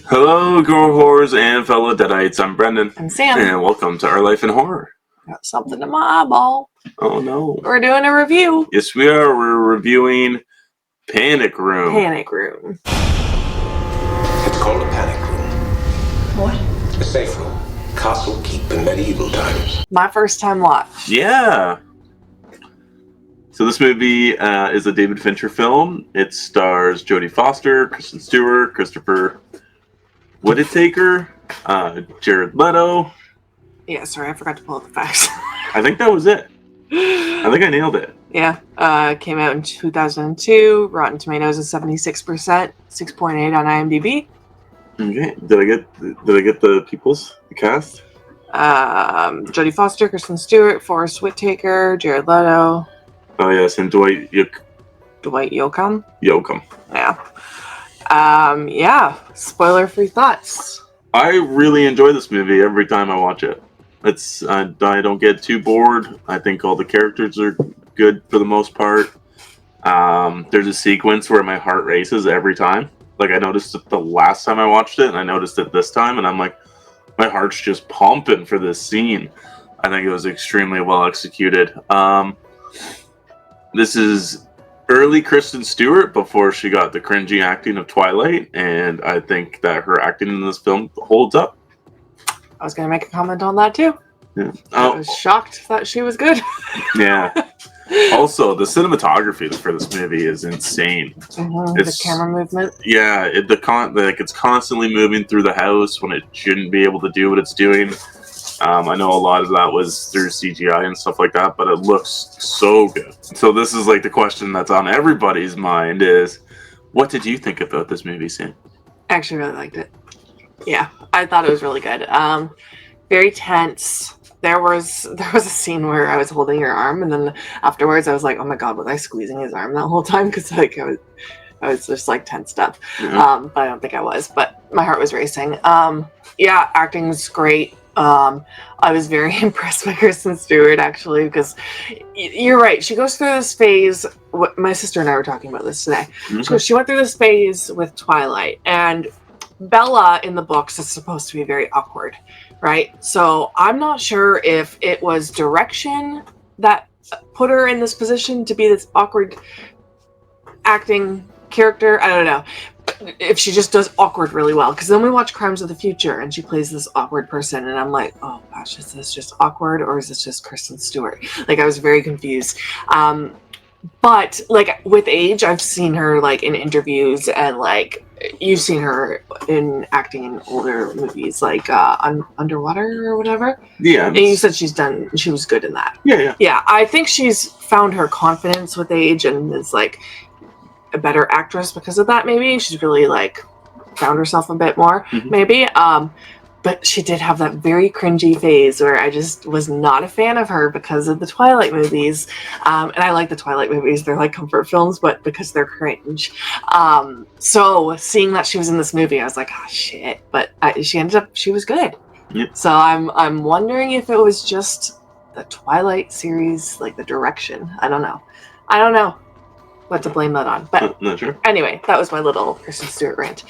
Hello, girl horrors and fellow deadites. I'm Brendan. I'm Sam. And welcome to Our Life in Horror. Got something in my eyeball. Oh no. We're doing a review. Yes, we are. We're reviewing Panic Room. Panic Room. It's called a panic room. What? A safe room. Castle keep in medieval times. My first time watch. Yeah. So this movie is a David Fincher film. It stars Jodie Foster, Kristen Stewart, Christopher Whittaker, Jared Leto. Yeah, sorry, I forgot to pull up the facts. I think that was it. I think I nailed it. Yeah, came out in 2002. Rotten Tomatoes is 76%, 6.8 on IMDb. Okay. Did I get the cast? Jodie Foster, Kristen Stewart, Forrest Whitaker, Jared Leto. Oh yes, and Dwight Yoakam. Yoakam. Yeah. Spoiler-free thoughts. I really enjoy this movie every time I watch it. I don't get too bored. I think all the characters are good for the most part. There's a sequence where my heart races every time. Like I noticed it the last time I watched it, and I noticed it this time, and I'm like, my heart's just pumping for this scene. I think it was extremely well executed. This is early Kristen Stewart before she got the cringy acting of Twilight, and I think that her acting in this film holds up. I was going to make a comment on that too. Yeah. I was shocked that she was good. Yeah. Also, the cinematography for this movie is insane. Mm-hmm. The camera movement. Yeah, it's constantly moving through the house when it shouldn't be able to do what it's doing. I know a lot of that was through CGI and stuff like that, but it looks so good. So this is like the question that's on everybody's mind is, what did you think about this movie, Sam? I actually really liked it. Yeah, I thought it was really good. Very tense. There was a scene where I was holding your arm, and then afterwards I was like, oh my god, was I squeezing his arm that whole time? Because like I was just like tensed up. Yeah. But I don't think I was. But my heart was racing. Yeah, acting was great. I was very impressed by Kristen Stewart, actually, because you're right. She goes through this phase. My sister and I were talking about this today. Okay. She went through this phase with Twilight, and Bella in the books is supposed to be very awkward, right? So I'm not sure if it was direction that put her in this position to be this awkward acting character. I don't know if she just does awkward really well, because then we watch Crimes of the Future and she plays this awkward person, and I'm like, oh gosh, is this just awkward or is this just Kristen Stewart? Like, I was very confused. But like with age, I've seen her like in interviews, and like you've seen her in acting in older movies like Underwater or whatever. Yeah. And you said she was good in that. Yeah. I think she's found her confidence with age and is like a better actress because of that. Maybe she's really like found herself a bit more. Mm-hmm. Maybe but she did have that very cringy phase where I just was not a fan of her because of the Twilight movies. And I like the Twilight movies. They're like comfort films, but because they're cringe. So seeing that she was in this movie, I was like, oh shit. But she was good. Yep. So I'm wondering if it was just the Twilight series, like the direction. I don't know what to blame that on. But not sure. Anyway, that was my little Kristen Stewart rant.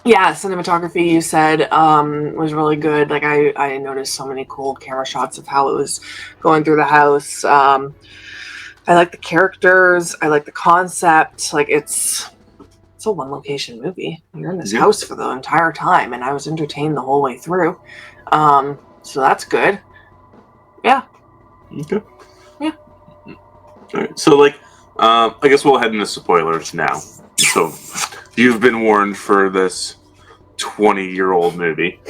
Yeah, cinematography, you said, was really good. Like, I noticed so many cool camera shots of how it was going through the house. I like the characters. I like the concept. Like, it's a one-location movie. You're in this house for the entire time, and I was entertained the whole way through. So that's good. Yeah. Okay. Yeah. All right. So, like, I guess we'll head into spoilers now. So, you've been warned for this 20-year-old movie.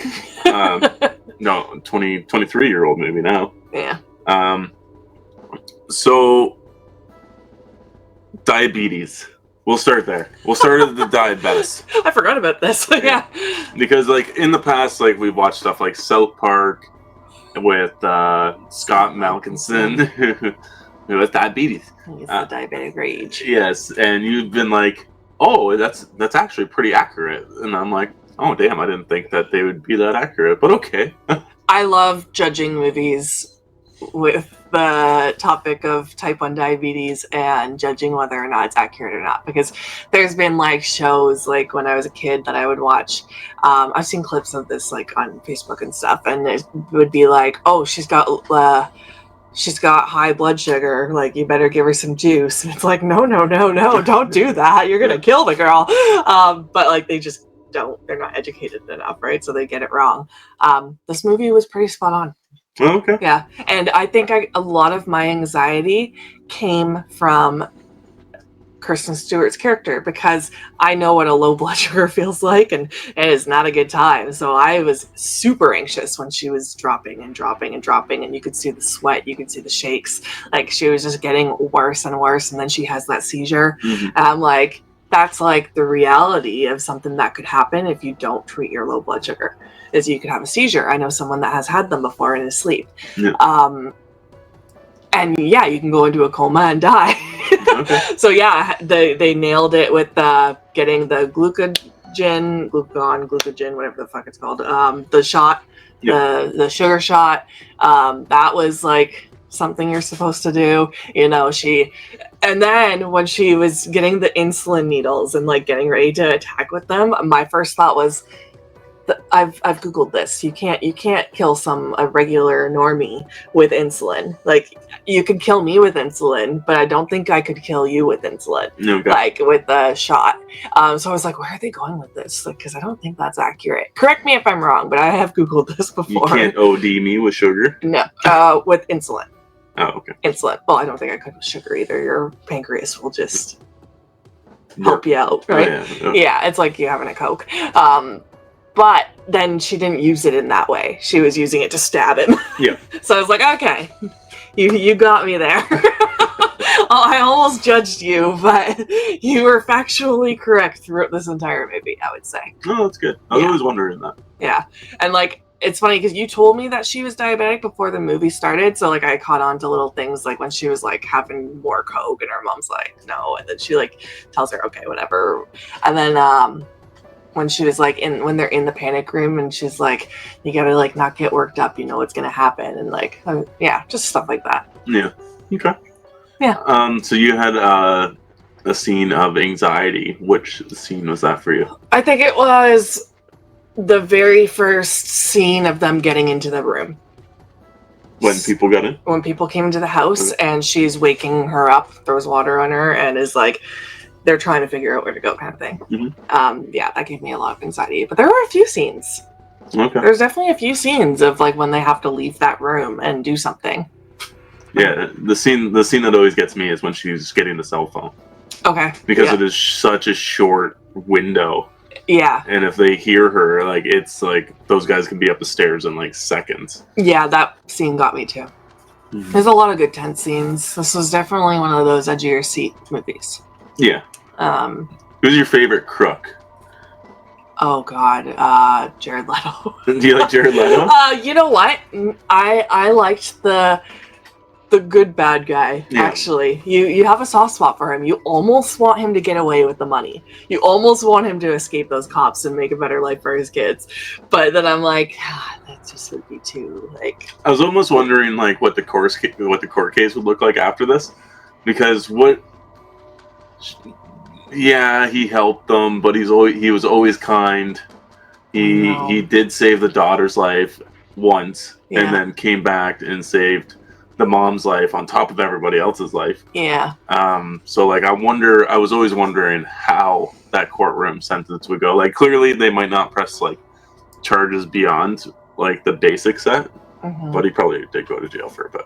No, 23-year-old movie now. Yeah. So, diabetes. We'll start there. We'll start at the diabetes. I forgot about this. Yeah. Because, like, in the past, like, we've watched stuff like South Park with Scott Malkinson, who has diabetes. He's the diabetic rage. Yes, and you've been like, oh, that's actually pretty accurate. And I'm like, oh, damn, I didn't think that they would be that accurate, but okay. I love judging movies with the topic of type 1 diabetes and judging whether or not it's accurate or not, because there's been like shows like when I was a kid that I would watch. I've seen clips of this like on Facebook and stuff, and it would be like, oh, she's got high blood sugar, like you better give her some juice. And it's like, no, don't do that, you're gonna kill the girl. But like they just don't, they're not educated enough, right? So they get it wrong. This movie was pretty spot on. Oh, okay. Yeah, and I think a lot of my anxiety came from Kristen Stewart's character, because I know what a low blood sugar feels like, and it is not a good time. So I was super anxious when she was dropping, and you could see the sweat, you could see the shakes, like she was just getting worse and worse, and then she has that seizure. And I'm like, that's like the reality of something that could happen if you don't treat your low blood sugar, is you could have a seizure. I know someone that has had them before in his sleep. And yeah, you can go into a coma and die. Okay. So yeah, they nailed it with getting the glucogen, whatever the fuck it's called, the shot, the sugar shot. That was like something you're supposed to do, and then when she was getting the insulin needles and like getting ready to attack with them, my first thought was, I've Googled this. You can't kill a regular normie with insulin. Like, you could kill me with insulin, but I don't think I could kill you with insulin. Okay. Like with the shot. So I was like, where are they going with this? Like, because I don't think that's accurate. Correct me if I'm wrong, but I have Googled this before. You can't OD me with sugar? No, with insulin. Oh, okay. Insulin. Well, I don't think I could with sugar either. Your pancreas will just help you out, right? Oh, yeah, it's like you having a Coke. But then she didn't use it in that way. She was using it to stab him. Yeah. So I was like, okay, you got me there. I almost judged you, but you were factually correct throughout this entire movie, I would say. Oh, that's good. I was always wondering that. Yeah. And like, it's funny because you told me that she was diabetic before the movie started. So like I caught on to little things like when she was like having more Coke and her mom's like, no. And then she like tells her, okay, whatever. And then, when she was like when they're in the panic room and she's like, you gotta like not get worked up, you know what's gonna happen, and like just stuff like that. Yeah. Okay. Yeah. So you had a scene of anxiety. Which scene was that for you? I think it was the very first scene of them getting into the room. When people got in? When people came into the house, and she's waking her up, throws water on her, and is like, they're trying to figure out where to go, kind of thing. Yeah, that gave me a lot of anxiety. But there were a few scenes. Okay. There's definitely a few scenes of like when they have to leave that room and do something. Yeah, the scene that always gets me is when she's getting the cell phone. Okay. Because it is such a short window. Yeah. And if they hear her, like, it's like those guys can be up the stairs in like seconds. Yeah, that scene got me too. There's a lot of good tense scenes. This was definitely one of those edge of your seat movies. Yeah. Who's your favorite crook? Oh God, Jared Leto. Do you like Jared Leto? You know what? I liked the good bad guy. Yeah. Actually, you have a soft spot for him. You almost want him to get away with the money. You almost want him to escape those cops and make a better life for his kids. But then I'm like, that just would be too like. I was almost wondering like what the court case would look like after this, because what. Yeah, he helped them, but he was always kind. He did save the daughter's life once, and then came back and saved the mom's life on top of everybody else's life. Yeah. So like I was always wondering how that courtroom sentence would go. Like clearly they might not press like charges beyond like the basic set, but he probably did go to jail for a bit.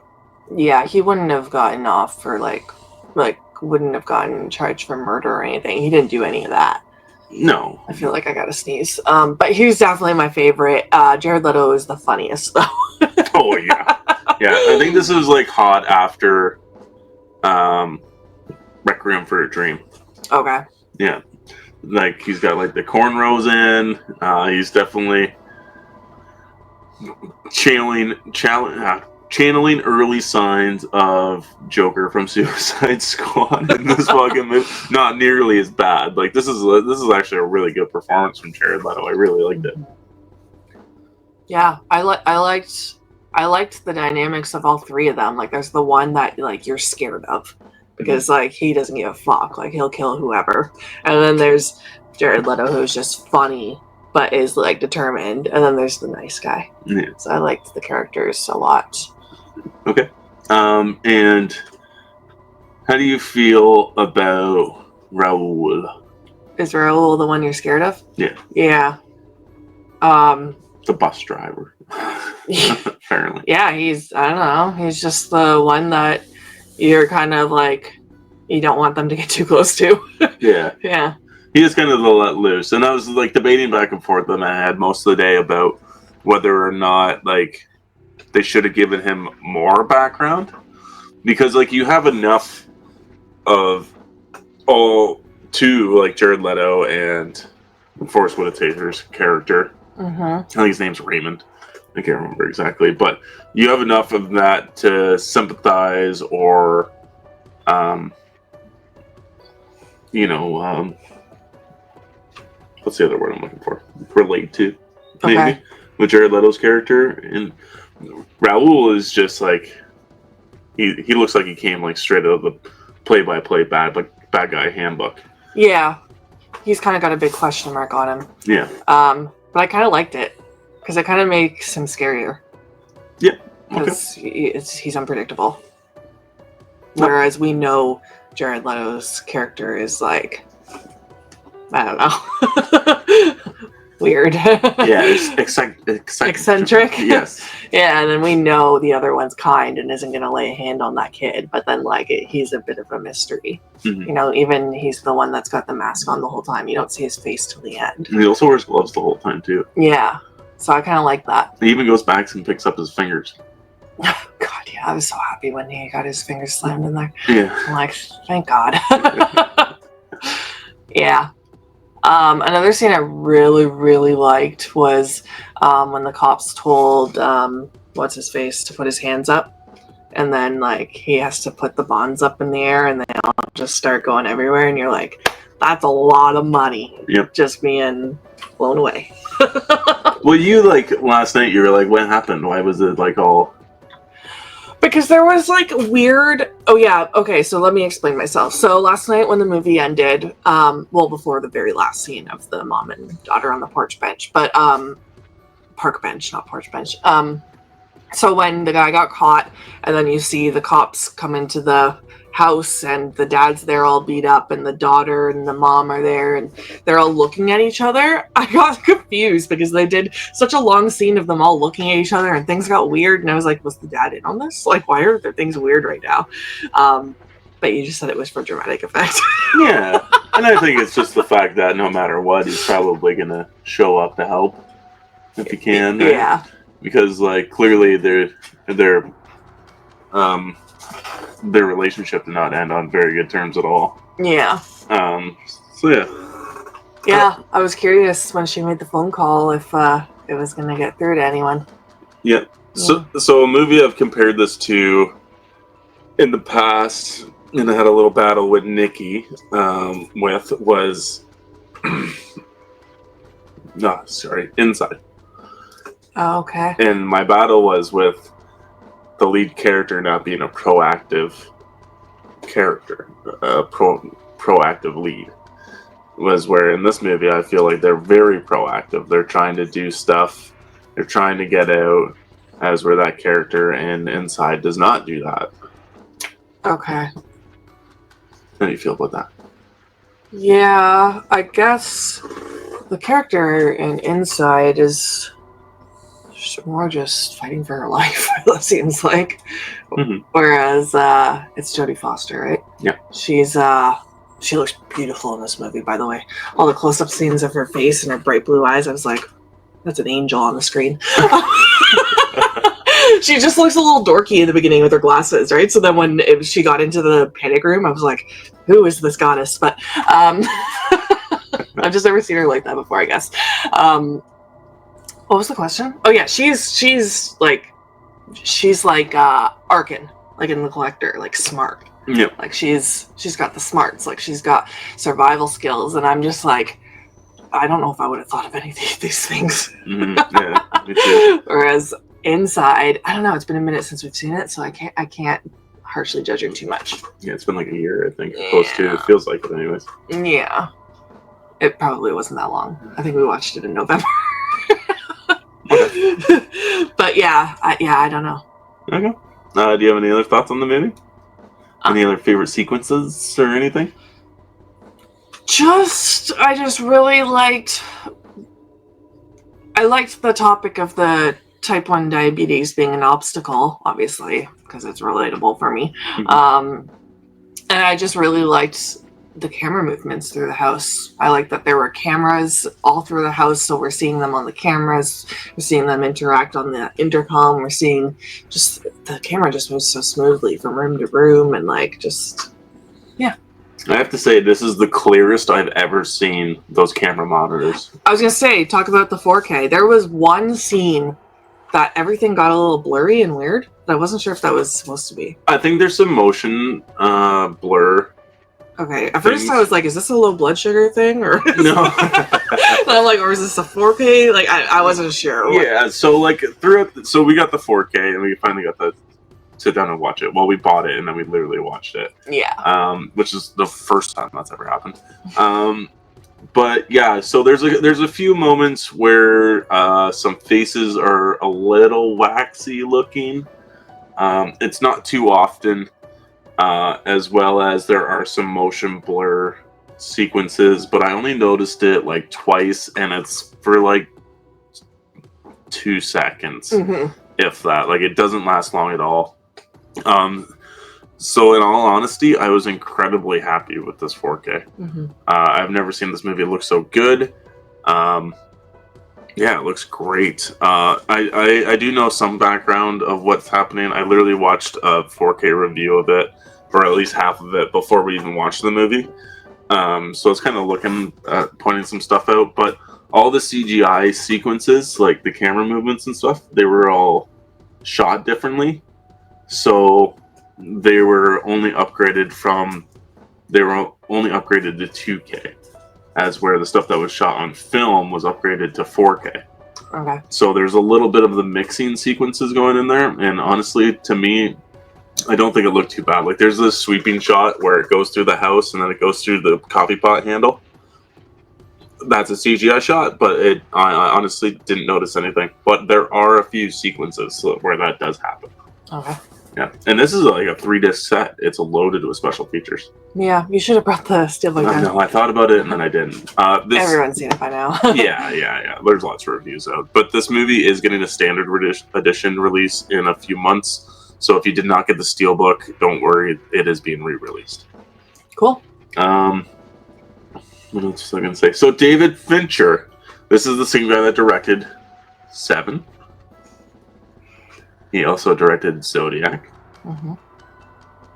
Yeah, he wouldn't have gotten off for like wouldn't have gotten charged for murder or anything. He didn't do any of that. No. I feel like I gotta sneeze. But he's definitely my favorite. Jared Leto is the funniest though. Oh yeah. Yeah, I think this is like hot after Requiem for a Dream. Okay. Yeah. Like he's got like the cornrows in. He's definitely channeling early signs of Joker from Suicide Squad in this fucking movie. Not nearly as bad. Like this is actually a really good performance from Jared Leto. I really liked it. Yeah, I liked I liked the dynamics of all three of them. Like, there's the one that like you're scared of because like he doesn't give a fuck. Like, he'll kill whoever. And then there's Jared Leto, who's just funny but is like determined. And then there's the nice guy. Yeah. So I liked the characters a lot. Okay. And how do you feel about Raul? Is Raul the one you're scared of? Yeah. Yeah. The bus driver. Apparently. Yeah, I don't know. He's just the one that you're kind of like, you don't want them to get too close to. Yeah. Yeah. He is kind of the let loose. And I was like debating back and forth that I had most of the day about whether or not like they should have given him more background. Because like you have enough of all two, like Jared Leto and Forrest Whitaker's character. Mm-hmm. I think his name's Raymond. I can't remember exactly, but you have enough of that to sympathize or, what's the other word I'm looking for? Relate to, maybe, Okay. with Jared Leto's character. And Raul is just like, he looks like he came like straight out of the play-by-play bad guy handbook. Yeah. He's kind of got a big question mark on him. Yeah. But I kind of liked it because it kind of makes him scarier. Yeah. Okay. Because he's unpredictable. Whereas we know Jared Leto's character is like, I don't know, weird. Yeah, it's eccentric. Yes. Yeah, and then we know the other one's kind and isn't going to lay a hand on that kid. But then, like, he's a bit of a mystery. Mm-hmm. You know, even he's the one that's got the mask on the whole time. You don't see his face till the end. And he also wears gloves the whole time, too. Yeah. So I kind of like that. He even goes back and picks up his fingers. God, yeah, I was so happy when he got his fingers slammed in there. Yeah. I'm like, thank God. Yeah. Another scene I really, really liked was when the cops told what's his face to put his hands up, and then like he has to put the bonds up in the air, and they all just start going everywhere, and you're like, that's a lot of money. Yep. Just being blown away. Well, you like last night. You were like, "What happened? Why was it like all?" Because there was like weird. Oh yeah. Okay. So let me explain myself. So last night when the movie ended, well before the very last scene of the mom and daughter on the porch bench, but park bench, not porch bench. So when the guy got caught, and then you see the cops come into the house, and the dad's there all beat up, and the daughter and the mom are there, and they're all looking at each other. I got confused because they did such a long scene of them all looking at each other, and things got weird, and I was like, was the dad in on this? Like, why are there things weird right now? But you just said it was for dramatic effect. Yeah, and I think it's just the fact that no matter what, he's probably gonna show up to help if he can. Right? Yeah. Because like clearly their relationship did not end on very good terms at all. Yeah. So yeah. Yeah, I was curious when she made the phone call if it was going to get through to anyone. Yeah. So a movie I've compared this to in the past, and I had a little battle with Nikki with was Inside. Oh, okay. And my battle was with the lead character not being a proactive character, a proactive lead. Was where in this movie I feel like they're very proactive. They're trying to do stuff. They're trying to get out, as where that character in Inside does not do that. Okay. How do you feel about that? Yeah, I guess the character in Inside is more just fighting for her life, it seems like. Mm-hmm. Whereas it's Jodie Foster, right? Yeah. She looks beautiful in this movie, by the way. All the close-up scenes of her face and her bright blue eyes, I was like, that's an angel on the screen. She just looks a little dorky in the beginning with her glasses, right? So then when she got into the panic room, I was like, who is this goddess? But I've just never seen her like that before, I guess. What was the question? Oh yeah, she's like Arkin, like in The Collector, like smart. Yeah. Like she's got the smarts, like she's got survival skills, and I'm just like, I don't know if I would have thought of any of these things. Mm-hmm. Yeah, me too. Whereas inside, I don't know. It's been a minute since we've seen it, so I can't harshly judge it too much. Yeah, it's been like a year, I think. Close to. It feels like it, anyways. Yeah. It probably wasn't that long. I think we watched it in November. But yeah, I don't know. Okay. Do you have any other thoughts on the movie? Any other favorite sequences or anything? I just really liked the topic of the type 1 diabetes being an obstacle, obviously, because it's relatable for me. And I just really liked the camera movements through the house. I like that there were cameras all through the house, so we're seeing them on the cameras, we're seeing them interact on the intercom, we're seeing just the camera just moves so smoothly from room to room, and like just I have to say, this is the clearest I've ever seen those camera monitors. I was gonna say, talk about the 4K. There was one scene that everything got a little blurry and weird, but I wasn't sure if that was supposed to be. I think there's some motion blur. Okay, at first I was like, is this a low blood sugar thing? Or No. And I'm like, or is this a 4K? Like, I wasn't sure. Yeah, so like so we got the 4K and we finally got to sit down and watch it. Well, we bought it and then we literally watched it. Yeah. Which is the first time that's ever happened. But yeah, so there's a few moments where some faces are a little waxy looking. It's not too often. As well as there are some motion blur sequences, but I only noticed it like twice, and it's for like 2 seconds, if that. Like, it doesn't last long at all. So in all honesty, I was incredibly happy with this 4K. I've never seen this movie look so good. Yeah, it looks great. I do know some background of what's happening. I literally watched a 4K review of it, or at least half of it, before we even watched the movie. So it's kind of pointing some stuff out. But all the CGI sequences, like the camera movements and stuff, they were all shot differently. So they were only upgraded to 2K. As where the stuff that was shot on film was upgraded to 4K. Okay. So there's a little bit of the mixing sequences going in there, and honestly, to me, I don't think it looked too bad. Like, there's this sweeping shot where it goes through the house and then it goes through the coffee pot handle. That's a CGI shot, but I honestly didn't notice anything. But there are a few sequences where that does happen. Okay. Yeah, and this is like a 3-disc set. It's loaded with special features. Yeah, you should have brought the Steelbook down. I know, I thought about it and then I didn't. Everyone's seen it by now. yeah. There's lots of reviews out. But this movie is getting a standard edition release in a few months. So if you did not get the Steelbook, don't worry. It is being re-released. Cool. What else was I going to say? So David Fincher. This is the same guy that directed Seven. He also directed Zodiac.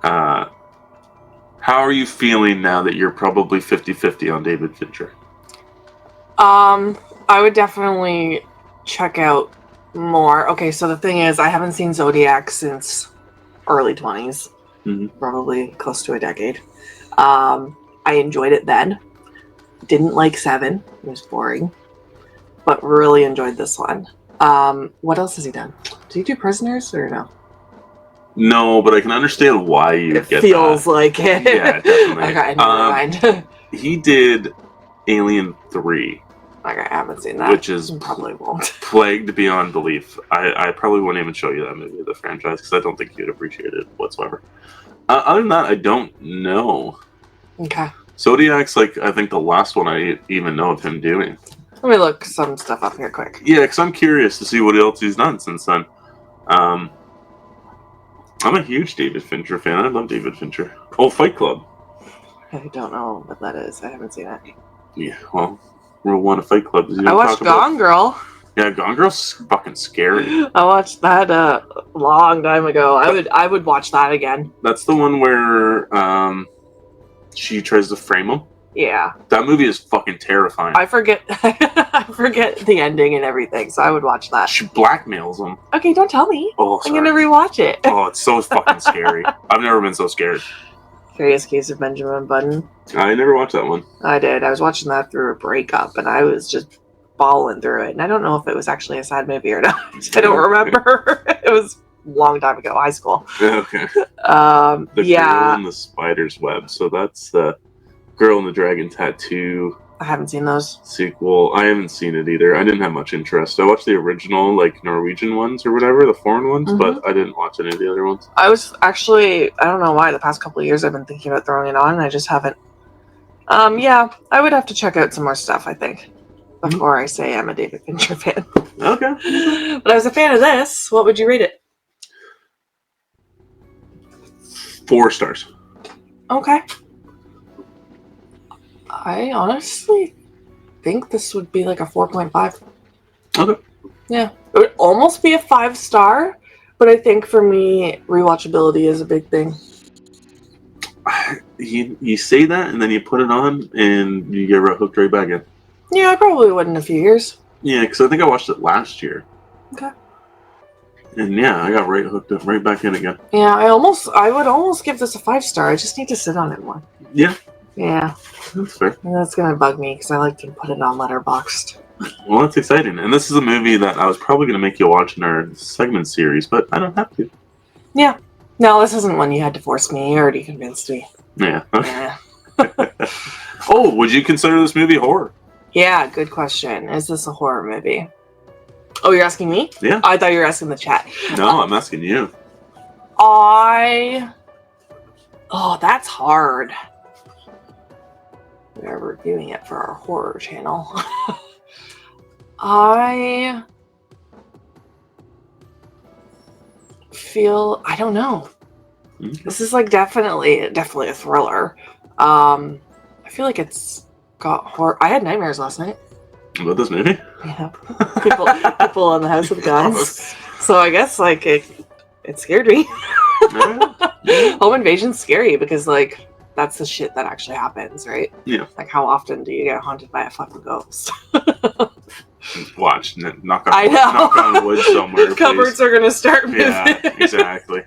How are you feeling now that you're probably 50-50 on David Fincher? I would definitely check out more. Okay, so the thing is, I haven't seen Zodiac since early 20s. Probably close to a decade. I enjoyed it then. Didn't like Seven. It was boring. But really enjoyed this one. What else has he done? Did he do Prisoners or no? No, but I can understand why you get that. It feels like it. Yeah, definitely. Okay, never mind. He did Alien 3. Okay, I haven't seen that. Which is probably won't. Plagued beyond belief. I probably wouldn't even show you that movie, the franchise, because I don't think you'd appreciate it whatsoever. Other than that, I don't know. Okay. Zodiac's like, I think, the last one I even know of him doing. Let me look some stuff up here quick. Yeah, because I'm curious to see what else he's done since then. I'm a huge David Fincher fan. I love David Fincher. Oh, Fight Club. I don't know what that is. I haven't seen it. Yeah, well, Rule 1 of Fight Club. I watched Gone Girl. Yeah, Gone Girl's fucking scary. I watched that a long time ago. I would watch that again. That's the one where she tries to frame him? Yeah. That movie is fucking terrifying. I forget the ending and everything, so I would watch that. She blackmails him. Okay, don't tell me. Oh, I'm gonna rewatch it. Oh, it's so fucking scary. I've never been so scared. Curious Case of Benjamin Button. I never watched that one. I did. I was watching that through a breakup, and I was just bawling through it. And I don't know if it was actually a sad movie or not. I don't remember. It was a long time ago, high school. Okay. The Girl in the Spider's Web. So that's the Girl in the Dragon Tattoo I haven't seen those. sequel. I haven't seen it either. I didn't have much interest. I watched the original, like Norwegian ones or whatever, the foreign ones, but I didn't watch any of the other ones. I was actually, I don't know why, the past couple of years I've been thinking about throwing it on, and I just haven't. Yeah, I would have to check out some more stuff, I think, before I say I'm a David Fincher fan. Okay. But I was a fan of this. What would you rate it? 4 stars. Okay. I honestly think this would be like a 4.5. Okay. Yeah. It would almost be a 5-star, but I think for me, rewatchability is a big thing. You say that, and then you put it on, and you get hooked right back in. Yeah, I probably would in a few years. Yeah, because I think I watched it last year. Okay. And yeah, I got hooked up right back in again. Yeah, I would almost give this a 5-star. I just need to sit on it more. Yeah. Yeah. That's fair. And that's going to bug me because I like to put it on Letterboxd. Well, that's exciting. And this is a movie that I was probably going to make you watch in our segment series, but I don't have to. Yeah. No, this isn't one you had to force me. You already convinced me. Yeah. Yeah. Oh, would you consider this movie horror? Yeah, good question. Is this a horror movie? Oh, you're asking me? Yeah. I thought you were asking the chat. No, I'm asking you. Oh, that's hard. We are reviewing it for our horror channel. I feel, I don't know. Okay. This is like definitely a thriller. I feel like it's got horror. I had nightmares last night. About this movie? Yeah, people in the house with guns. So I guess like it scared me. Yeah. Home invasion's scary because like that's the shit that actually happens, right? Yeah. Like how often do you get haunted by a fucking ghost? Watch, knock I on wood somewhere. Cupboards are gonna start moving. Yeah, exactly.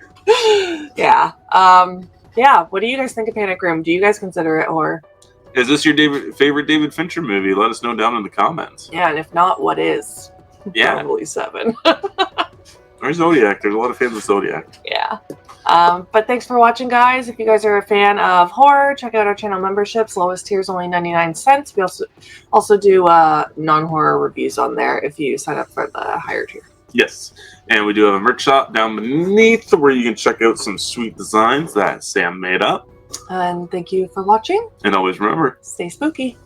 Yeah. Yeah. What do you guys think of Panic Room? Do you guys consider it horror? Is this your favorite David Fincher movie? Let us know down in the comments. Yeah, and if not, what is? Yeah. Probably 7. Or Zodiac. There's a lot of fans of Zodiac. Yeah. But thanks for watching, guys. If you guys are a fan of horror, check out our channel memberships. Lowest tier is only 99 cents. We also do non-horror reviews on there if you sign up for the higher tier. Yes. And we do have a merch shop down beneath where you can check out some sweet designs that Sam made up. And thank you for watching. And always remember, Stay spooky.